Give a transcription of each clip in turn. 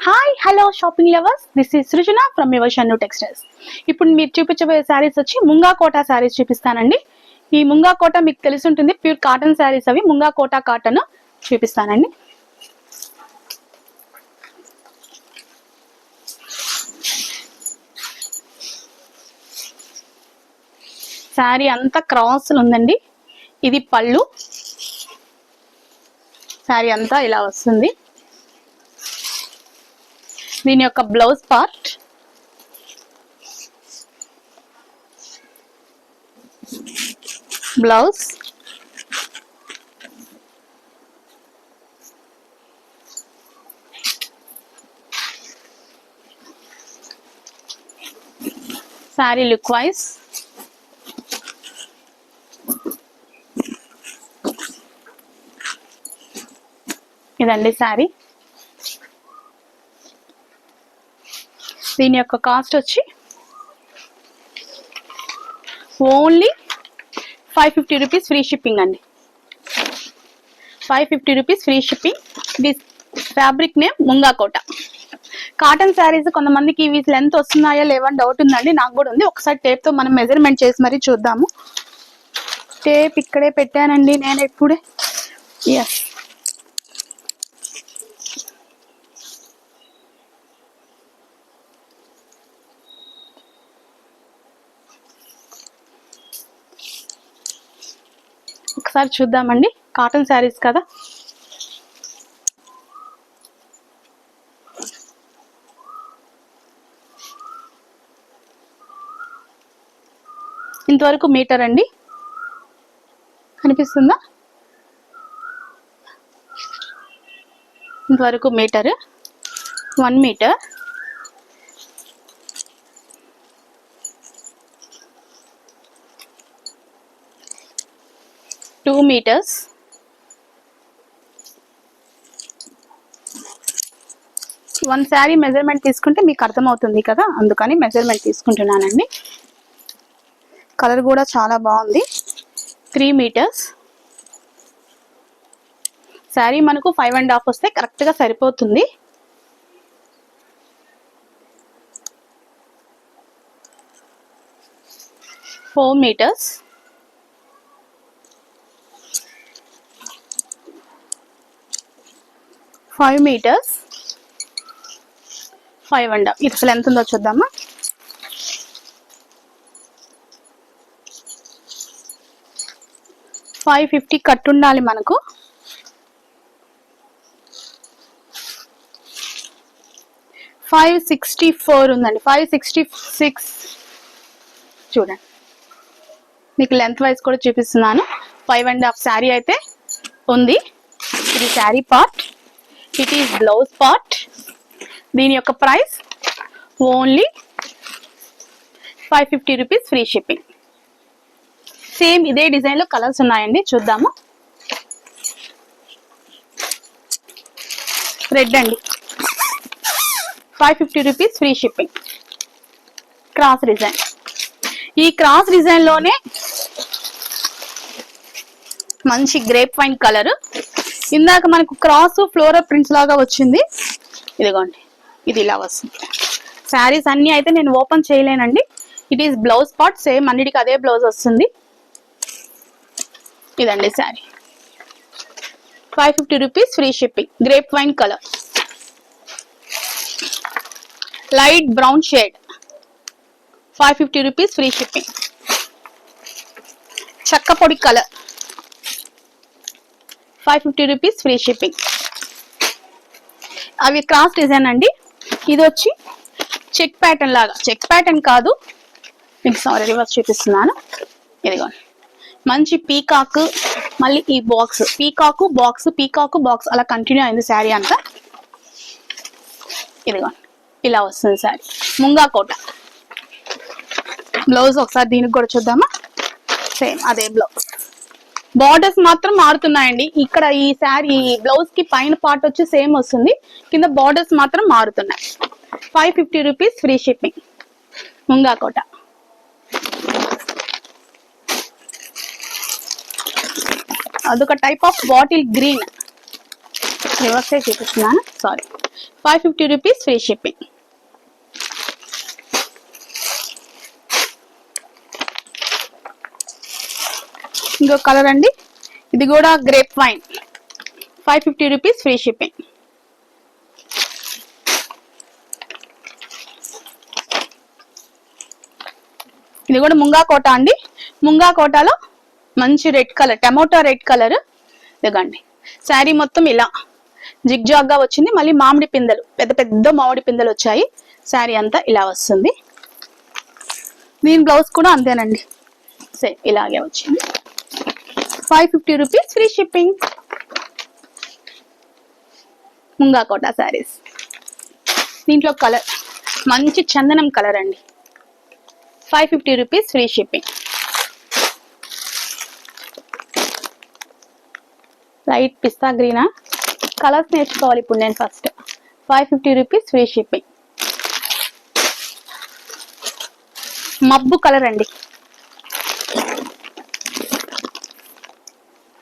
Hi hello shopping lovers, this is Srujana from your Shannu textiles. ఇప్పుడు మీరు చూపించబోయే శారీస్ వచ్చి ముంగా కోటా శారీస్ చూపిస్తానండి. ఈ ముంగా కోటా మీకు తెలిసి ఉంటుంది, ప్యూర్ కాటన్ శారీస్. అవి ముంగా కోటా కాటన్ చూపిస్తానండి. శారీ అంతా క్రాస్ ఉందండి. ఇది పళ్ళు. శారీ అంతా ఇలా వస్తుంది. దీని యొక్క blouse part, blouse, sari look wise, ఇదండి శారీ. దీని యొక్క కాస్ట్ వచ్చి ఓన్లీ 550 రూపీస్ ఫ్రీ షిప్పింగ్ అండి. 550 rupees free shipping. This fabric name ముంగా కోటా కాటన్ శారీస్. కొంతమందికి ఇవి లెంత్ వస్తున్నాయా లేవని డౌట్ ఉందండి, నాకు కూడా ఉంది. ఒకసారి టేప్తో మనం మెజర్మెంట్ చేసి మరీ చూద్దాము. టేప్ ఇక్కడే పెట్టానండి నేను ఇప్పుడే. ఎస్, ఒకసారి చూద్దామండి. కాటన్ శారీస్ కదా, ఇంతవరకు మీటర్ అండి, కనిపిస్తుందా? ఇంతవరకు metre, 1 metre, 2 meters, 1 sari measurement తీసుకుంటే మీకు అర్థమవుతుంది కదా, అందుకని మెజర్మెంట్ తీసుకుంటున్నానండి. కలర్ కూడా చాలా బాగుంది. 3 meters. శారీ మనకు 5.5 వస్తే కరెక్ట్గా సరిపోతుంది. Four meters, 5 meters, 5.5. ఇది అసలు ఎంత ఉందో చూద్దామా. $550 కట్ ఉండాలి మనకు. $564 ఉందండి. 566. చూడండి, మీకు లెంత్ వైజ్ కూడా చూపిస్తున్నాను. 5.5 శారీ అయితే ఉంది. ఇది sari part, it is blouse part. దీని యొక్క price only 550 rupees free shipping. Same ఇదే డిజైన్ లో కలర్స్ ఉన్నాయండి, చూద్దాము. రెడ్ అండి, 550 rupees free shipping. Cross design. ఈ క్రాస్ డిజైన్ లోనే మంచి గ్రేప్ వైన్ కలర్. ఇందాక మనకు క్రాస్ ఫ్లోరల్ ప్రింట్స్ లాగా వచ్చింది. ఇదిగోండి, ఇది ఇలా వస్తుంది. శారీస్ అన్ని అయితే నేను ఓపెన్ చేయలేనండి. It is blouse part, same అన్నిటికీ అదే బ్లౌజ్ వస్తుంది. ఇదండి sari, 550 rupees free shipping. Grape wine colour, light brown shade, 550 rupees free shipping. చక్క పొడి కలర్, 550 రూపీస్ ఫ్రీ షిప్పింగ్. అవి క్రాస్ డిజైన్ అండి. ఇది వచ్చి చెక్ ప్యాటర్న్ లాగా, చెక్ ప్యాటర్న్ కాదు, మీకు సారీ రివర్స్ చూపిస్తున్నాను. ఇదిగోండి, మంచి పీకాక్, మళ్ళీ ఈ బాక్స్, పీకాకు బాక్స్, పీకాకు బాక్స్, అలా కంటిన్యూ అయింది శారీ అంతా. ఇదిగోండి, ఇలా వస్తుంది శారీ. ముంగా కోట బ్లౌజ్. ఒకసారి దీనికి కూడా చూద్దామా. సేమ్ అదే బ్లౌజ్. బార్డర్స్ మాత్రం మారుతున్నాయండి. ఇక్కడ ఈ శారీ బ్లౌజ్ కి పైన పార్ట్ వచ్చి సేమ్ వస్తుంది, కింద బార్డర్స్ మాత్రం మారుతున్నాయి. 550 రూపీస్ ఫ్రీ షిప్పింగ్. ముంగా కోట. అదొక type of bottle green. Reverse చూపిస్తున్నాను, సారీ. 550 rupees free shipping. ఇంకో కలర్ అండి, ఇది కూడా grape wine. 550 rupees free shipping. ఇది కూడా ముంగా కోట అండి. ముంగా కోటలో మంచి red colour, tomato red colour. ఇదిగోండి శారీ మొత్తం ఇలా జిగ్జాగ్ గా వచ్చింది. మళ్ళీ మామిడి పిందెలు, పెద్ద పెద్ద మామిడి పిందెలు వచ్చాయి. శారీ అంతా ఇలా వస్తుంది. దీని బ్లౌజ్ కూడా అంతేనండి, సేమ్ ఇలాగే వచ్చింది. 550 రూపీస్ ఫ్రీ షిప్పింగ్. ముంగా కోట శారీస్. దీంట్లో కలర్ మంచి చందనం కలర్ అండి. 550 రూపీస్ ఫ్రీ షిప్పింగ్. లైట్ పిస్తా గ్రీనా, కలర్స్ నేర్చుకోవాలి ఇప్పుడు నేను ఫస్ట్. 550 rupees free shipping. మబ్బు కలర్ అండి,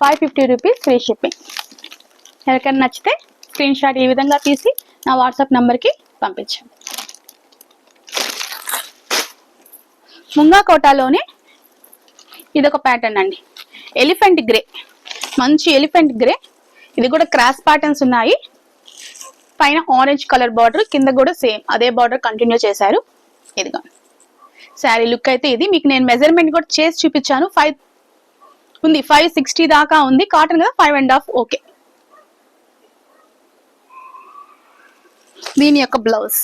550 రూపీస్ ఫ్రీ షిప్పింగ్. ఎవరికైనా నచ్చితే స్క్రీన్ షాట్ ఈ విధంగా తీసి నా వాట్సాప్ నంబర్కి పంపించండి. ముంగా కోటాలోనే ఇదొక ప్యాటర్న్ అండి, ఎలిఫెంట్ గ్రే, మంచి ఎలిఫెంట్ గ్రే. ఇది కూడా క్రాస్ ప్యాటర్న్స్ ఉన్నాయి. పైన ఆరెంజ్ కలర్ బార్డర్, కింద కూడా సేమ్ అదే బార్డర్ కంటిన్యూ చేశారు. ఇదిగో శారీ లుక్ అయితే ఇది. మీకు నేను మెజర్మెంట్ కూడా చేసి చూపించాను. 5 ఉంది, 560 దాకా ఉంది. కాటన్ కదా, 5.5 ఓకే. దీని యొక్క బ్లౌజ్,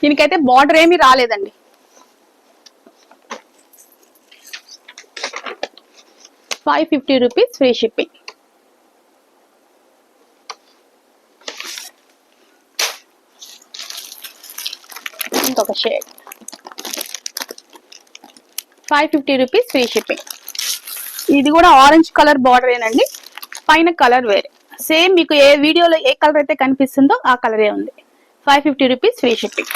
దీనికైతే బార్డర్ ఏమీ రాలేదండి. ₹550 రూపీస్ ఫ్రీ షిప్పింగ్. ఇంకొక షేడ్, 550 రూపీస్ ఫ్రీ షిప్పింగ్. ఇది కూడా ఆరెంజ్ కలర్ బార్డర్ ఏనండి, పైన కలర్ వేరే. సేమ్ మీకు ఏ వీడియోలో ఏ కలర్ అయితే కనిపిస్తుందో ఆ కలరే ఉంది. 550 rupees free shipping.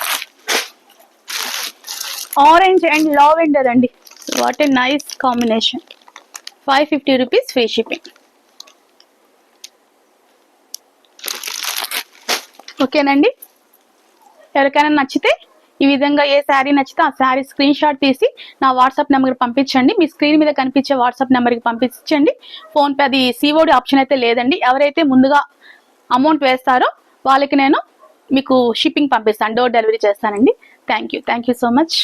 Orange and lavender అండి, what a nice combination. 550 rupees free shipping. ఓకేనండి, ఎవరికైనా నచ్చితే ఈ విధంగా ఏ శారీ నచ్చితే ఆ శారీ స్క్రీన్ షాట్ తీసి నా వాట్సాప్ నెంబర్కి పంపించండి. మీ స్క్రీన్ మీద కనిపించే వాట్సాప్ నెంబర్కి పంపించండి. ఫోన్పే అది సిఓడి ఆప్షన్ అయితే లేదండి. ఎవరైతే ముందుగా అమౌంట్ వేస్తారో వాళ్ళకి నేను మీకు షిప్పింగ్ పంపిస్తాను, డోర్ డెలివరీ చేస్తానండి. Thank you so much.